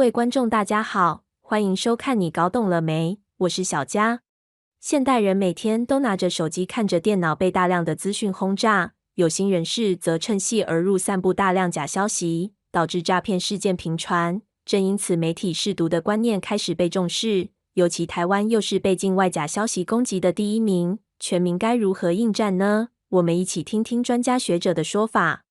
位观众大家好，欢迎收看你搞懂了没？我是小佳。现代人每天都拿着手机看着电脑被大量的资讯轰炸，有心人士则趁隙而入散布大量假消息，导致诈骗事件频传。正因此媒体识读的观念开始被重视，尤其台湾又是被境外假消息攻击的第一名，全民该如何应战呢？我们一起听听专家学者的说法。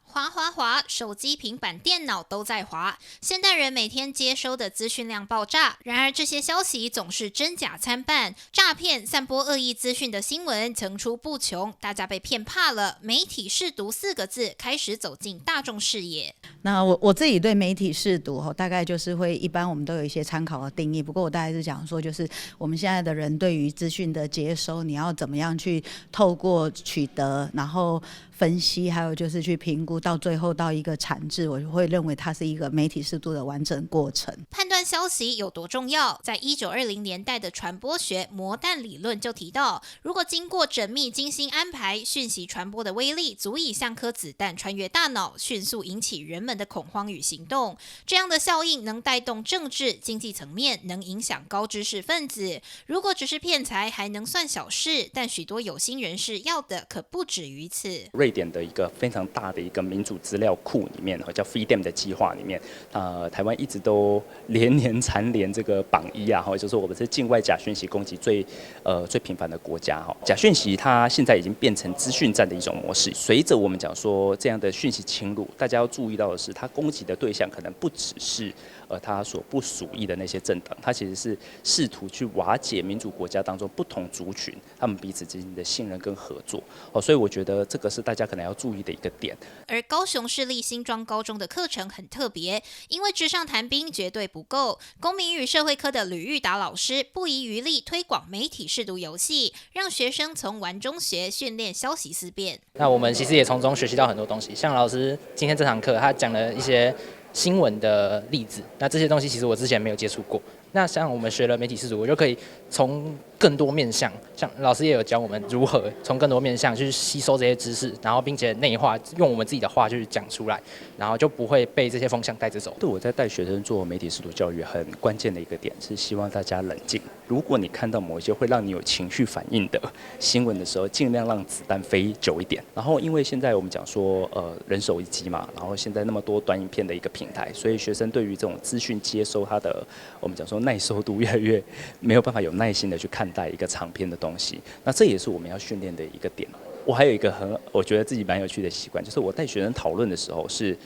滑滑滑，手机、平板、电脑都在滑。现代人每天接收的资讯量爆炸，然而这些消息总是真假参半，诈骗、散播恶意资讯的新闻层出不穷，大家被骗怕了。媒体识读4个字开始走进大众视野。那我自己对媒体识读大概就是会一般我们都有一些参考的定义，不过我大概是讲说，就是我们现在的人对于资讯的接收，你要怎么样去透过取得，然后分析，还有就是去评估，到最后到一个产制，我会认为它是一个媒体识读的完整过程。判断消息有多重要，在1920年代的传播学魔弹理论就提到，如果经过缜密精心安排，讯息传播的威力足以像颗子弹穿越大脑，迅速引起人们的恐慌与行动。这样的效应能带动政治、经济层面，能影响高知识分子。如果只是骗财，还能算小事，但许多有心人士要的可不止于此。瑞典的一个非常大的一个民主资料库里面，叫 FreeDem 的计划里面，台湾一直都连年蝉联这个榜一啊，就是我们是境外假讯息攻击最频繁的国家。假讯息它现在已经变成资讯战的一种模式。随着我们讲说这样的讯息侵入，大家要注意到的是，它攻击的对象可能不只是它所不属意的那些政党，它其实是试图去瓦解民主国家当中不同族群他们彼此之间的信任跟合作。所以我觉得这个是大家可能要注意的一个点。而高雄市立新庄高中的课程很特别，因为纸上谈兵绝对不够，公民与社会科的吕玉达老师不遗余力推广媒体识读游戏，让学生从玩中学，训练消息思辨。那我们其实也从中学习到很多东西，像老师今天这堂课他讲了一些新闻的例子，那这些东西其实我之前没有接触过。那像我们学了媒体识读，我就可以从更多面向，像老师也有教我们如何从更多面向去吸收这些知识，然后并且内化，用我们自己的话去讲出来，然后就不会被这些风向带着走。对，我在带学生做媒体识读教育很关键的一个点是希望大家冷静。如果你看到某一些会让你有情绪反应的新闻的时候，尽量让子弹飞久一点。然后因为现在我们讲说人手一机嘛，然后现在那么多短影片的一个平台，所以学生对于这种资讯接收它的我们讲说耐受度越来越没有办法有耐心的去看待一个长篇的东西，那这也是我们要训练的一个点。我还有一个我觉得自己蛮有趣的习惯，就是我带学生讨论的时候是。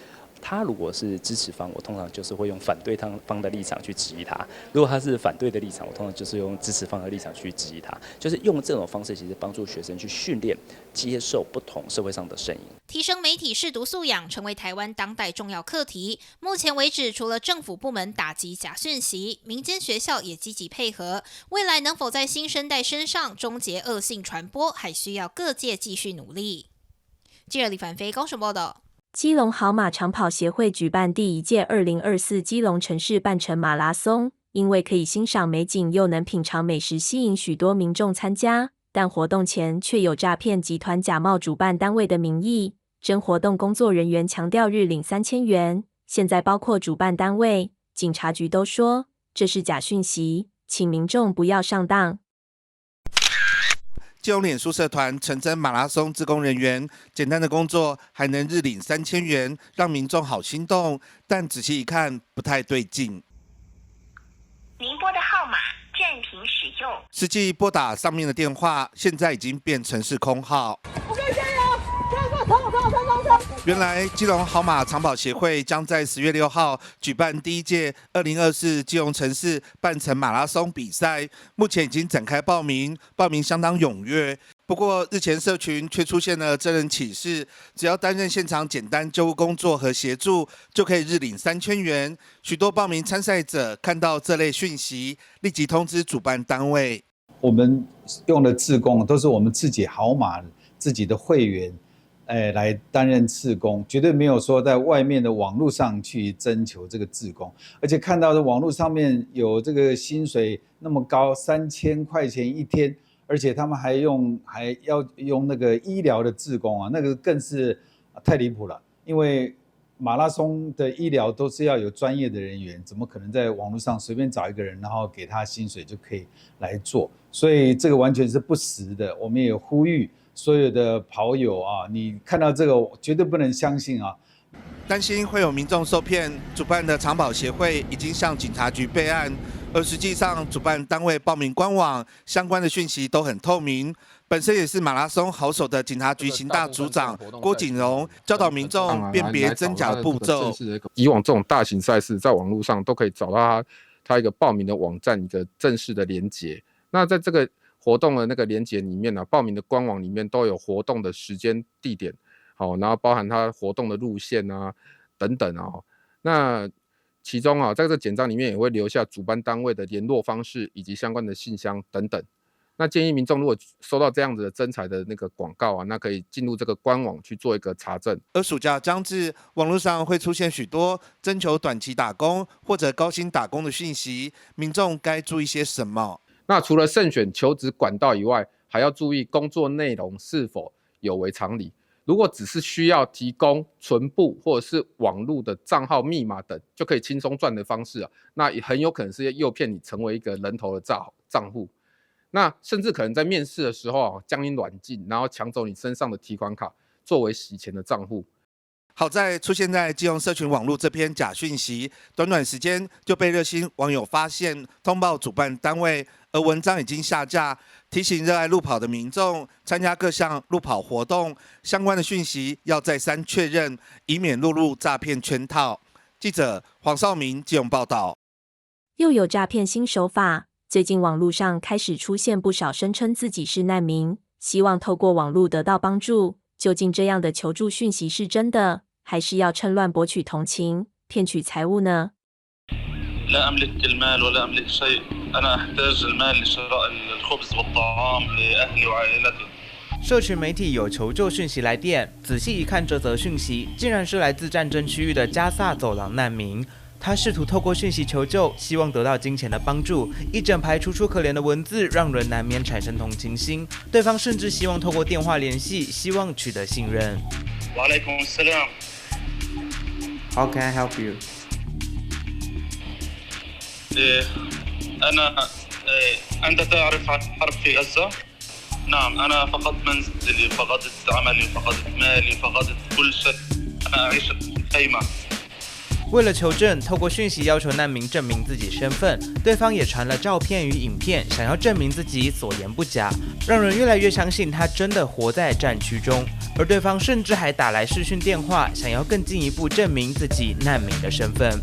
他如果是支持方，我通常就是会用反对方的立场去质疑他；如果他是反对的立场，我通常就是用支持方的立场去质疑他。就是用这种方式，其实帮助学生去训练接受不同社会上的声音，提升媒体识读素养，成为台湾当代重要课题。目前为止，除了政府部门打击假讯息，民间学校也积极配合。未来能否在新生代身上终结恶性传播，还需要各界继续努力。记者李凡飞高雄报道。基隆好马长跑协会举办第1届2024基隆城市半程马拉松，因为可以欣赏美景又能品尝美食，吸引许多民众参加。但活动前却有诈骗集团假冒主办单位的名义，真活动工作人员强调日领3000元。现在包括主办单位、警察局都说这是假讯息，请民众不要上当。基隆脸书社团诚征马拉松志工人员，简单的工作还能日领3000元，让民众好心动。但仔细一看，不太对劲。您拨的号码暂停使用，实际拨打上面的电话，现在已经变成是空号。原来基隆好马长跑协会将在10月6号举办第1届2024基隆城市半程马拉松比赛，目前已经展开报名，报名相当踊跃。不过日前社群却出现了真人启事，只要担任现场简单救护工作和协助，就可以日领3000元。许多报名参赛者看到这类讯息，立即通知主办单位。我们用的志工都是我们自己好马自己的会员。来担任志工，绝对没有说在外面的网络上去征求这个志工，而且看到的网络上面有这个薪水那么高，3000块钱一天，而且他们还要用那个医疗的志工啊，那个更是太离谱了。因为马拉松的医疗都是要有专业的人员，怎么可能在网络上随便找一个人，然后给他薪水就可以来做？所以这个完全是不实的。我们也呼吁所有的跑友啊，你看到这个绝对不能相信啊！担心会有民众受骗，主办的长跑协会已经向警察局备案，而实际上主办单位报名官网相关的讯息都很透明。本身也是马拉松好手的警察局刑大组长郭景荣教导民众辨别真假的步骤。以往这种大型赛事在网络上都可以找到它一个报名的网站一个正式的连结。那在这个活动的那个连结里面呢，报名的官网里面都有活动的时间、地点，好，然后包含它活动的路线啊等等啊。那其中啊，在这个简章里面也会留下主办单位的联络方式以及相关的信箱等等。那建议民众如果收到这样子的征才的那个广告啊，那可以进入这个官网去做一个查证。而暑假将至，网络上会出现许多征求短期打工或者高薪打工的讯息，民众该注意些什么？那除了慎选求职管道以外，还要注意工作内容是否有违常理。如果只是需要提供存簿或者是网络的账号密码等就可以轻松赚的方式啊，那也很有可能是诱骗你成为一个人头的账户。那甚至可能在面试的时候啊，将你软禁，然后抢走你身上的提款卡，作为洗钱的账户。好在出现在基隆社群网络这篇假讯息，短短时间就被热心网友发现，通报主办单位，而文章已经下架，提醒热爱路跑的民众，参加各项路跑活动相关的讯息要再三确认，以免落入诈骗圈套。记者黄少明基隆报道。又有诈骗新手法。最近网络上开始出现不少声称自己是难民，希望透过网络得到帮助。究竟这样的求助讯息是真的，还是要趁乱博取同情，骗取财物呢？社群媒体有求救讯息来电，仔细一看，这则讯息竟然是来自战争区域的加萨走廊难民。他试图透过讯息求救，希望得到金钱的帮助。一整排楚楚可怜的文字，让人难免产生同情心。对方甚至希望透过电话联系，希望取得信任。وعليكم السلام. How can I help you? أنت تعرف عن الحرب في غزة؟ نعم، أنا فقدت منزلي، فقدت عملي، فقدت مالي، فقدت كل شيء. أنا أعيش في خيمة. 为了求证，透过讯息要求难民证明自己身份，对方也传了照片与影片，想要证明自己所言不假，让人越来越相信他真的活在战区中。而对方甚至还打来视讯电话，想要更进一步证明自己难民的身份。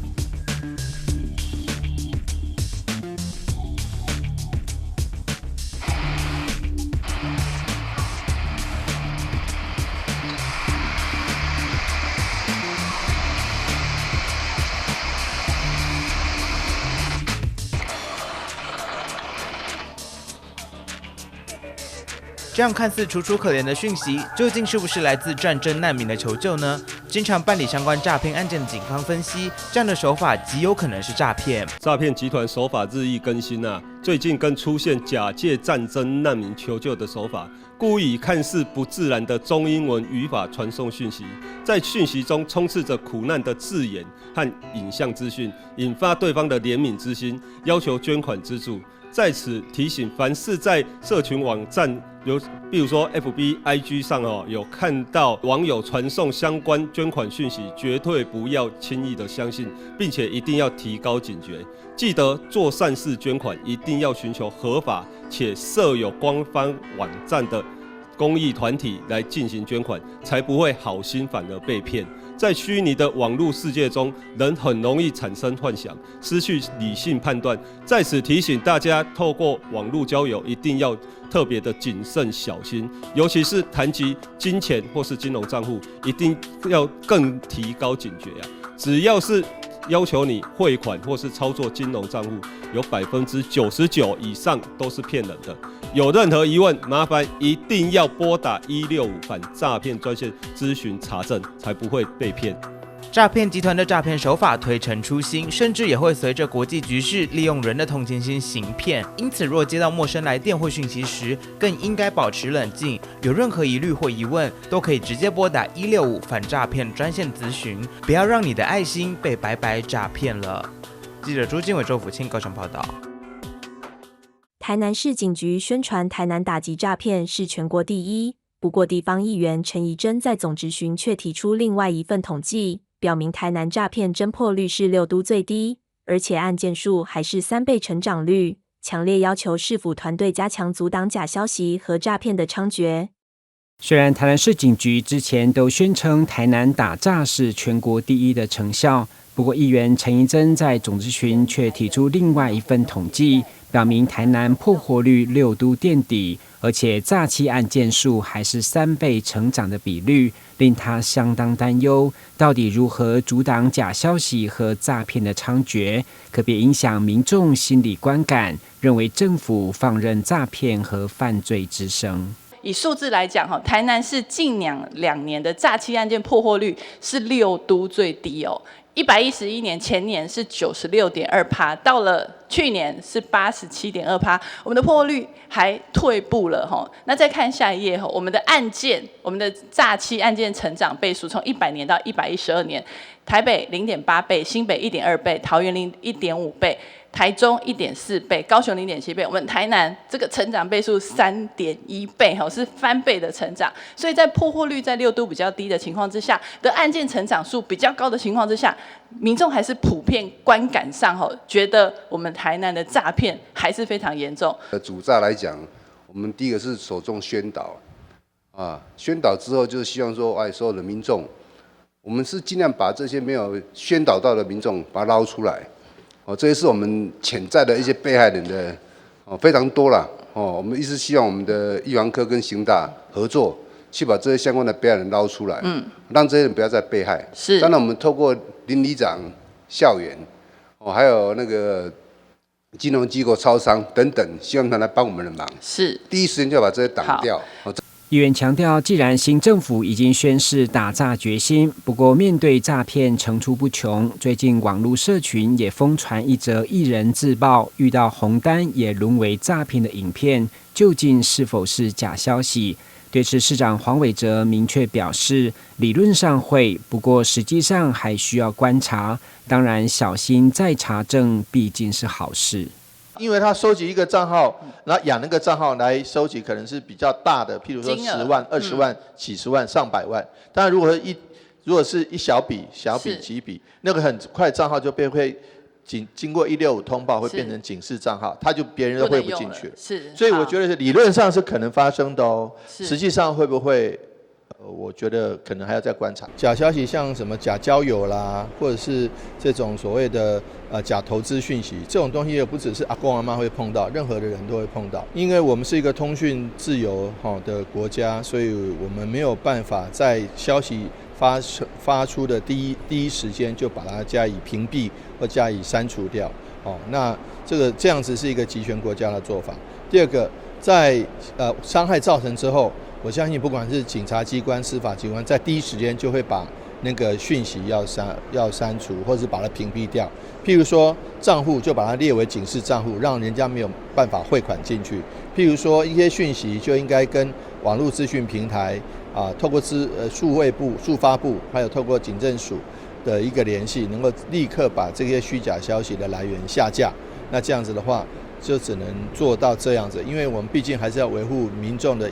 这样看似楚楚可怜的讯息，究竟是不是来自战争难民的求救呢？经常办理相关诈骗案件的警方分析，这样的手法极有可能是诈骗。诈骗集团手法日益更新啊，最近更出现假借战争难民求救的手法，故意看似不自然的中英文语法传送讯息，在讯息中充斥着苦难的字眼和影像资讯，引发对方的怜悯之心，要求捐款资助。在此提醒，凡是在社群网站比如说 FB、IG 上有看到网友传送相关捐款讯息，绝对不要轻易的相信，并且一定要提高警觉。记得做善事捐款，一定要寻求合法且设有官方网站的公益团体来进行捐款，才不会好心反而被骗。在虚拟的网络世界中，人很容易产生幻想，失去理性判断。在此提醒大家，透过网络交友一定要特别的谨慎小心，尤其是谈及金钱或是金融账户，一定要更提高警觉啊！只要是要求你汇款或是操作金融账户，有99%以上都是骗人的。有任何疑问，麻烦一定要拨打165反诈骗专线咨询查证，才不会被骗。诈骗集团的诈骗手法推陈出新，甚至也会随着国际局势利用人的同情心行骗。因此，若接到陌生来电或讯息时，更应该保持冷静。有任何疑虑或疑问，都可以直接拨打165反诈骗专线咨询，不要让你的爱心被白白诈骗了。记者朱经纬、周福清高雄报道。台南市警局宣传台南打击诈骗是全国第一，不过地方议员陈怡贞在总质询却提出另外一份统计，表明台南诈骗侦破率是6都最低，而且案件数还是3倍成长率，强烈要求市府团队加强阻挡假消息和诈骗的猖獗。虽然台南市警局之前都宣称台南打诈是全国第一的成效，不过议员陈怡贞在总质询却提出另外一份统计，表明台南破获率6都垫底，而且诈欺案件数还是3倍成长的比率，令他相当担忧。到底如何阻挡假消息和诈骗的猖獗，可别影响民众心理观感，认为政府放任诈骗和犯罪之声。以数字来讲，台南市近2年的诈欺案件破获率是6都最低哦。111年前年是96.2%，到了去年是87.2%，我们的破获率还退步了哈。那再看下一页哈，我们的诈欺案件成长倍数从100年到112年，台北0.8倍，新北1.2倍，桃园1.5倍。台中1.4倍，高雄0.7倍，我们台南这个成长倍数3.1倍，是翻倍的成长。所以在破获率在6都比较低的情况之下，的案件成长数比较高的情况之下，民众还是普遍观感上觉得我们台南的诈骗还是非常严重。主诈来讲，我们第一个是首重宣导宣导之后就是希望说，所有的民众，我们是尽量把这些没有宣导到的民众把它捞出来。这也是我们潜在的一些被害人的非常多啦。我们一直希望我们的预防科跟刑大合作，去把这些相关的被害人捞出来，让这些人不要再被害。是。当然，我们透过邻里长、校园，还有那个金融机构、超商等等，希望他来帮我们的忙。是。第一时间就要把这些挡掉。议员强调，既然新政府已经宣示打诈决心，不过面对诈骗层出不穷，最近网络社群也疯传一则艺人自曝遇到红单也沦为诈骗的影片，究竟是否是假消息？对此，市长黄伟哲明确表示，理论上会，不过实际上还需要观察。当然，小心再查证，毕竟是好事。因为他收集一个账号，然后养那个账号来收集，可能是比较大的，譬如说10万、20万、几十万、上百万。当然，如果是一小笔、几笔，那个很快账号就会经过165通报，会变成警示账号，他就别人都汇不进去了。是，所以我觉得理论上是可能发生的哦，实际上会不会？我觉得可能还要再观察。假消息像什么假交友啦，或者是这种所谓的假投资讯息，这种东西也不只是阿公阿妈会碰到，任何的人都会碰到。因为我们是一个通讯自由的国家，所以我们没有办法在消息发出的第一时间就把它加以屏蔽或加以删除掉。那这样子是一个集权国家的做法。第二个，在伤害造成之后，我相信不管是警察机关、司法机关，在第一时间就会把那个讯息要删除，或者是把它屏蔽掉。譬如说账户就把它列为警示账户，让人家没有办法汇款进去。譬如说一些讯息就应该跟网络资讯平台透过数位部、数发部，还有透过警政署的一个联系，能够立刻把这些虚假消息的来源下架。那这样子的话，就只能做到这样子，因为我们毕竟还是要维护民众的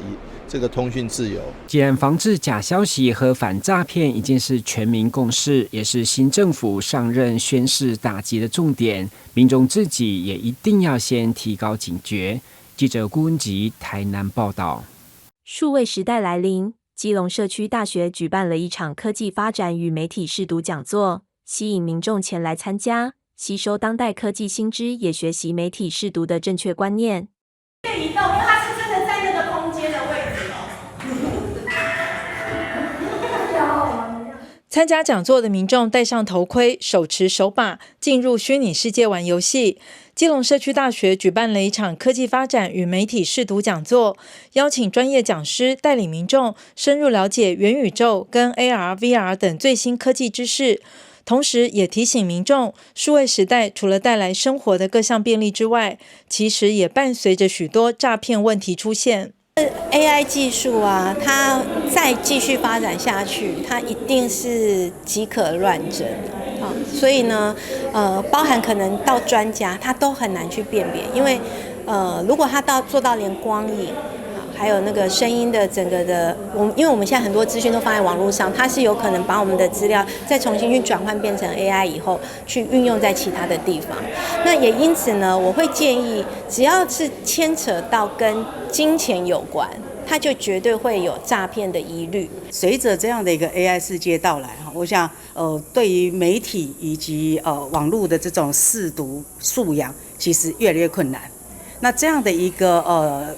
这个通讯自由。既然防治假消息和反诈骗已经是全民共识，也是新政府上任宣示打击的重点，民众自己也一定要先提高警觉。记者顾文吉台南报道。数位时代来临，基隆社区大学举办了一场科技发展与媒体识读讲座，吸引民众前来参加，吸收当代科技新知，也学习媒体识读的正确观念。移动，因为它是真的在那个空间的位置参加讲座的民众戴上头盔，手持手把，进入虚拟世界玩游戏。基隆社区大学举办了一场科技发展与媒体试读讲座，邀请专业讲师带领民众深入了解元宇宙跟 AR、VR 等最新科技知识，同时也提醒民众，数位时代除了带来生活的各项便利之外，其实也伴随着许多诈骗问题出现。AI 技术啊，它再继续发展下去，它一定是极可乱真啊。所以呢，包含可能到专家，他都很难去辨别，因为如果他做到连光影，还有那个声音的整个的，因为我们现在很多资讯都放在网络上，它是有可能把我们的资料再重新去转换变成 AI 以后，去运用在其他的地方。那也因此呢，我会建议，只要是牵扯到跟金钱有关，它就绝对会有诈骗的疑虑。随着这样的一个 AI 世界到来，我想对于媒体以及网络的这种识读素养，其实越来越困难。那这样的一个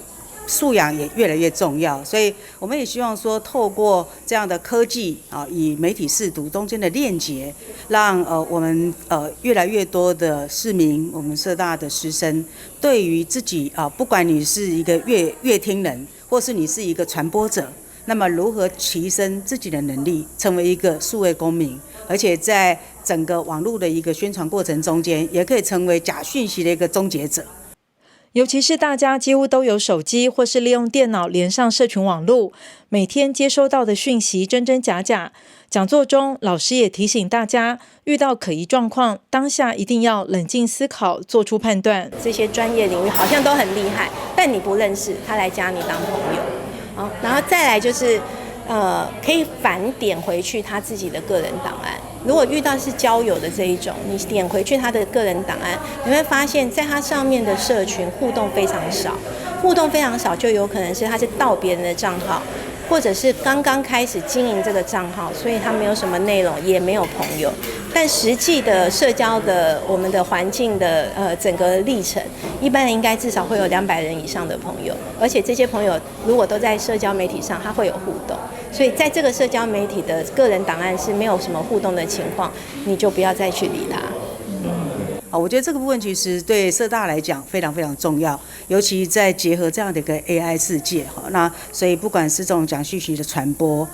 素养也越来越重要，所以我们也希望说，透过这样的科技以媒体识读中间的链接，让我们越来越多的市民，我们社大的师生，对于自己不管你是一个乐听人，或是你是一个传播者，那么如何提升自己的能力，成为一个数位公民，而且在整个网络的一个宣传过程中间，也可以成为假讯息的一个终结者。尤其是大家几乎都有手机或是利用电脑连上社群网络，每天接收到的讯息真真假假。讲座中，老师也提醒大家，遇到可疑状况，当下一定要冷静思考，做出判断。这些专业领域好像都很厉害，但你不认识，他来加你当朋友。然后再来就是可以反点回去他自己的个人档案。如果遇到是交友的这一种，你点回去他的个人档案，你会发现在他上面的社群互动非常少，就有可能是他是盗别人的账号，或者是刚刚开始经营这个账号，所以他没有什么内容，也没有朋友。但实际的社交的我们的环境的整个历程，一般人应该至少会有200人以上的朋友，而且这些朋友如果都在社交媒体上，他会有互动。所以在这个社交媒体的个人档案是没有什么互动的情况，你就不要再去理他。我觉得这个部分其实对社大来讲非常非常重要，尤其在结合这样的一个 AI 世界，那所以不管是这种假讯息的传播、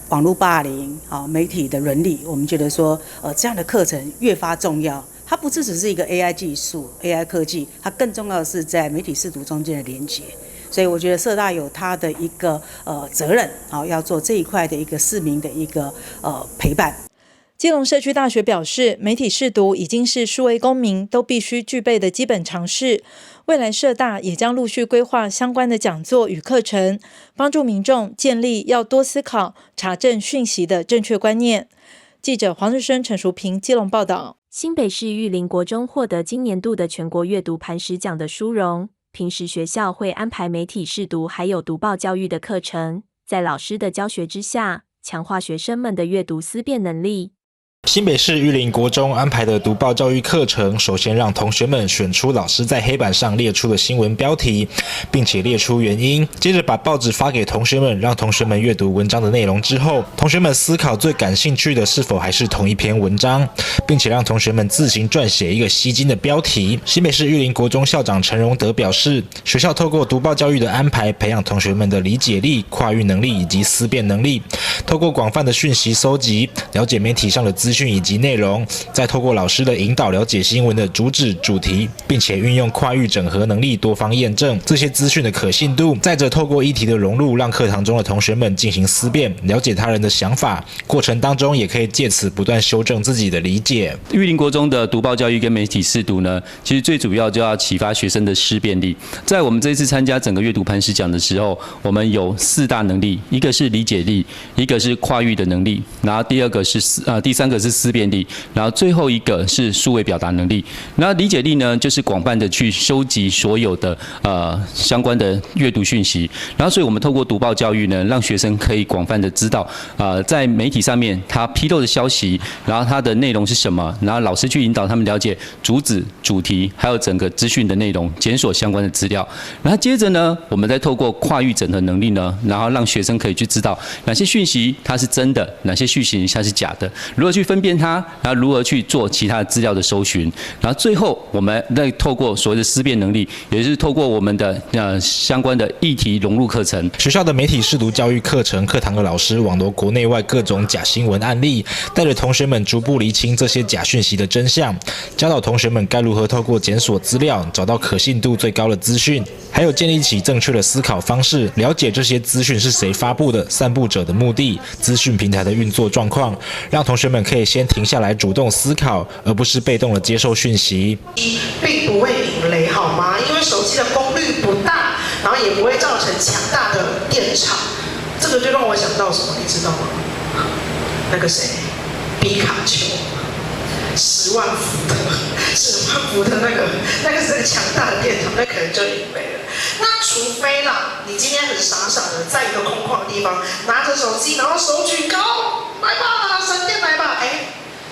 网络霸凌、媒体的伦理，我们觉得说这样的课程越发重要。它不只是一个 AI 技术、AI 科技，它更重要的是在媒体识读中间的连结。所以我觉得社大有它的一个责任，要做这一块的一个市民的一个陪伴。基隆社区大学表示，媒体识读已经是数位公民都必须具备的基本常识。未来社大也将陆续规划相关的讲座与课程，帮助民众建立要多思考、查证讯息的正确观念。记者黄日升、陈淑平基隆报道。新北市玉林国中获得今年度的全国阅读磐石奖的殊荣。平时学校会安排媒体识读还有读报教育的课程，在老师的教学之下，强化学生们的阅读思辨能力。新北市玉林国中安排的读报教育课程，首先让同学们选出老师在黑板上列出的新闻标题，并且列出原因。接着把报纸发给同学们，让同学们阅读文章的内容之后，同学们思考最感兴趣的是否还是同一篇文章，并且让同学们自行撰写一个吸睛的标题。新北市玉林国中校长陈荣德表示，学校透过读报教育的安排，培养同学们的理解力、跨域能力以及思辨能力。透过广泛的讯息搜集，了解媒体上的资讯以及内容，再透过老师的引导了解新闻的主旨、主题，并且运用跨域整合能力多方验证这些资讯的可信度。再者透过议题的融入，让课堂中的同学们进行思辨，了解他人的想法，过程当中也可以借此不断修正自己的理解。玉林国中的读报教育跟媒体识读呢，其实最主要就要启发学生的思辨力。在我们这次参加整个阅读磐石奖的时候，我们有4大能力，一个是理解力，一个是跨域的能力，然后第三个是思辨力，然后最后一个是数位表达能力。然后理解力呢，就是广泛的去收集所有的相关的阅读讯息。然后所以我们透过读报教育呢，让学生可以广泛的知道在媒体上面他披露的消息，然后它的内容是什么，然后老师去引导他们了解主旨、主题，还有整个资讯的内容，检索相关的资料。然后接着呢，我们再透过跨域整合能力呢，然后让学生可以去知道哪些讯息它是真的，哪些讯息它是假的，如何去分辨它，然后如何去做其他的资料的搜寻。然后最后我们再透过所谓的思辨能力，也就是透过我们的相关的议题融入课程。学校的媒体识读教育课程课堂的老师网罗国内外各种假新闻案例，带着同学们逐步厘清这些假讯息的真相，教导同学们该如何透过检索资料找到可信度最高的资讯，还有建立起正确的思考方式，了解这些资讯是谁发布的、散布者的目的、资讯平台的运作状况，让同学们可以先停下来主动思考，而不是被动的接受讯息。并不会引雷好吗？因为手机的功率不大，然后也不会造成强大的电场。这个就让我想到什么，你知道吗？那个谁，皮卡丘，10万伏的那个是很强大的电场，那可能就引雷了。那除非啦，你今天很傻傻的在一个空旷的地方，拿着手机，然后手举高，来吧，闪电来吧，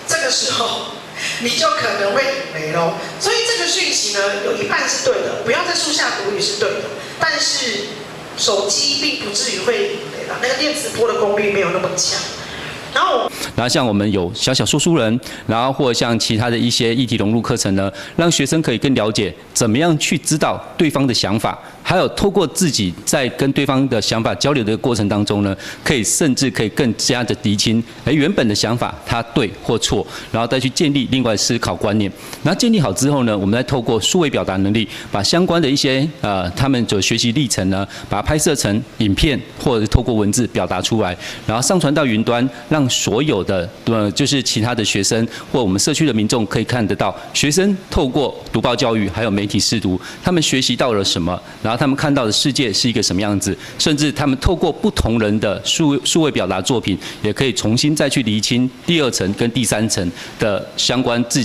这个时候你就可能会引雷咯。所以这个讯息呢，有一半是对的，不要在树下躲雨是对的，但是手机并不至于会引雷啦，那个电磁波的功率没有那么强。然后像我们有小小说书人，然后或者像其他的一些议题融入课程呢，让学生可以更了解怎么样去知道对方的想法，还有透过自己在跟对方的想法交流的过程当中呢，甚至可以更加的厘清原本的想法它对或错，然后再去建立另外思考观念。然后建立好之后呢，我们再透过数位表达能力，把相关的一些他们的学习历程呢，把它拍摄成影片或者是透过文字表达出来，然后上传到云端，让所有的就是其他的学生或我们社区的民众可以看得到，学生透过读报教育还有媒体识读，他们学习到了什么，然后他们看到的世界是一个什么样子，甚至他们透过不同人的数位表达作品，也可以重新再去厘清第2层跟第3层的相关自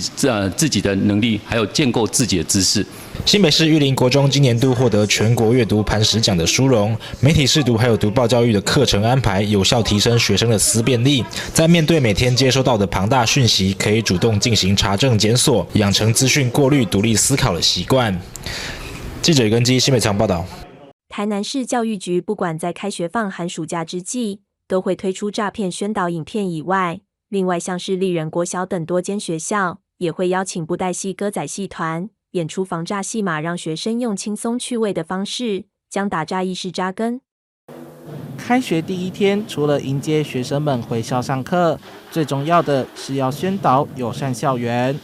己的能力，还有建构自己的知识。新北市玉林国中今年度获得全国阅读磐石奖的殊荣，媒体识读还有读报教育的课程安排，有效提升学生的思辨力，在面对每天接收到的庞大讯息，可以主动进行查证检索，养成资讯过滤、独立思考的习惯。记者根基新北场报道。台南市教育局不管在开学放寒暑假之际，都会推出诈骗宣导影片以外，另外像是丽人国小等多间学校，也会邀请布袋戏歌仔戏团演出防诈戏码，让学生用轻松趣味的方式将打诈意识扎根。开学第1天，除了迎接学生们回校上课，最重要的是要宣导友善校园。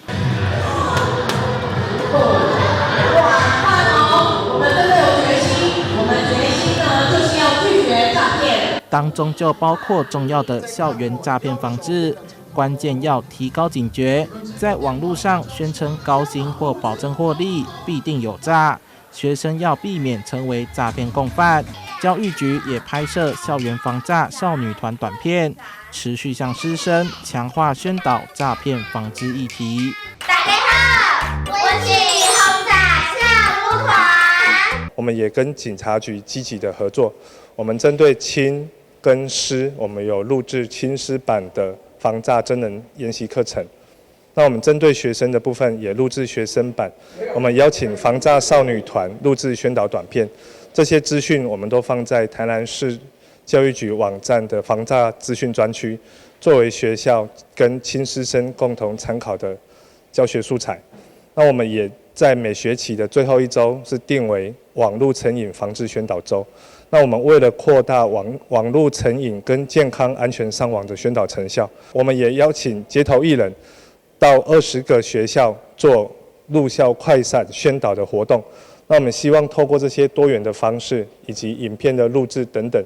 当中就包括重要的校园诈骗防治，关键要提高警觉，在网络上宣称高薪或保证获利，必定有诈，学生要避免成为诈骗共犯。教育局也拍摄校园防诈少女团短片，持续向师生强化宣导诈骗防治议题。大家好，我是轰炸少女团。我们也跟警察局积极的合作，我们针对亲跟师，我们有录制亲师版的防诈真人研习课程。那我们针对学生的部分也录制学生版，我们邀请防诈少女团录制宣导短片，这些资讯我们都放在台南市教育局网站的防诈资讯专区，作为学校跟亲师生共同参考的教学素材。那我们也在每学期的最后1周是定为网络成瘾防治宣导周。那我们为了扩大网络成瘾跟健康安全上网的宣导成效，我们也邀请街头艺人到20个学校做入校快闪宣导的活动。那我们希望透过这些多元的方式，以及影片的录制等等，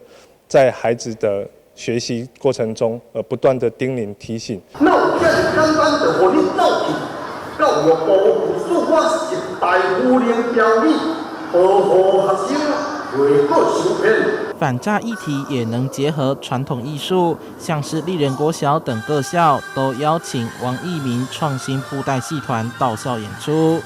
在孩子的学习过程中，不断的叮咛提醒。那这简单的和你走去，到我保护数我一代无能标语，好好学生。为国受骗，反诈议题也能结合传统艺术，像是丽人国小等各校都邀请王义民创新布袋戏团到校演出。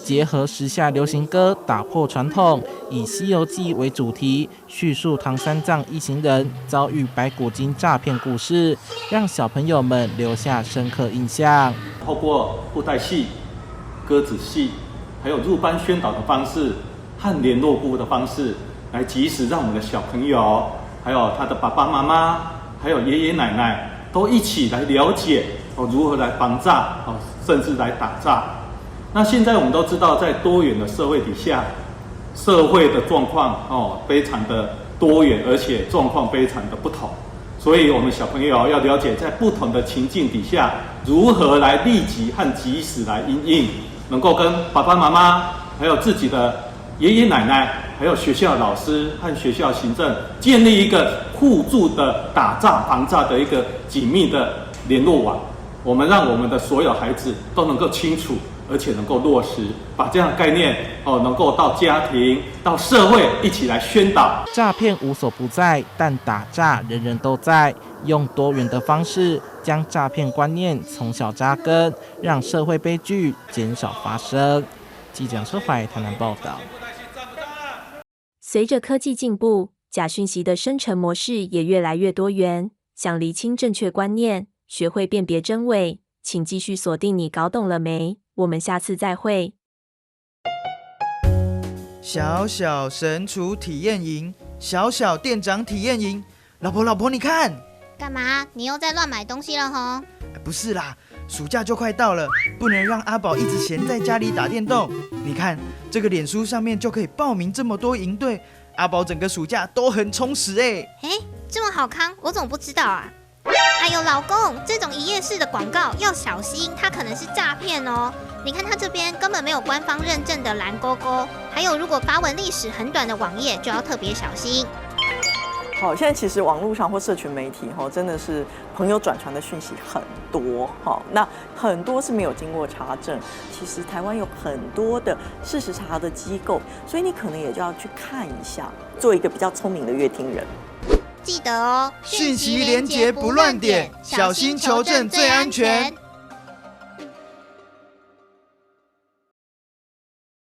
结合时下流行歌，打破传统，以《西游记》为主题，叙述唐三藏一行人遭遇白骨精诈骗故事，让小朋友们留下深刻印象。透过布袋戏、歌子戏，还有入班宣导的方式和联络部的方式，来及时让我们的小朋友，还有他的爸爸妈妈，还有爷爷奶奶，都一起来了解如何来防诈，甚至来打诈。那现在我们都知道，在多元的社会底下，社会的状况非常的多元，而且状况非常的不同。所以，我们小朋友要了解，在不同的情境底下，如何来立即和及时来因应，能够跟爸爸妈妈，还有自己的爷爷奶奶，还有学校老师和学校行政，建立一个互助的打诈防诈的一个紧密的联络网。我们让我们的所有孩子都能够清楚，而且能够落实，把这样的概念能够到家庭、到社会一起来宣导。诈骗无所不在，但打诈人人都在。用多元的方式，将诈骗观念从小扎根，让社会悲剧减少发生。记者车怀台南报道。随着科技进步，假讯息的生成模式也越来越多元。想厘清正确观念，学会辨别真伪，请继续锁定你搞懂了没？我们下次再会。小小神厨体验营，小小店长体验营。老婆，你看。干嘛？你又在乱买东西了吼？不是啦，暑假就快到了，不能让阿宝一直闲在家里打电动。你看这个脸书上面就可以报名这么多营队，阿宝整个暑假都很充实哎。这么好康，我怎么不知道啊？哎呦，老公，这种一页式的广告要小心，它可能是诈骗哦。你看它这边根本没有官方认证的蓝勾勾，还有如果发文历史很短的网页，就要特别小心。好，现在其实网络上或社群媒体真的是朋友转传的讯息很多，那很多是没有经过查证。其实台湾有很多的事实查核的机构，所以你可能也就要去看一下，做一个比较聪明的乐听人。记得哦，讯息连结不乱点，小心求证最安全。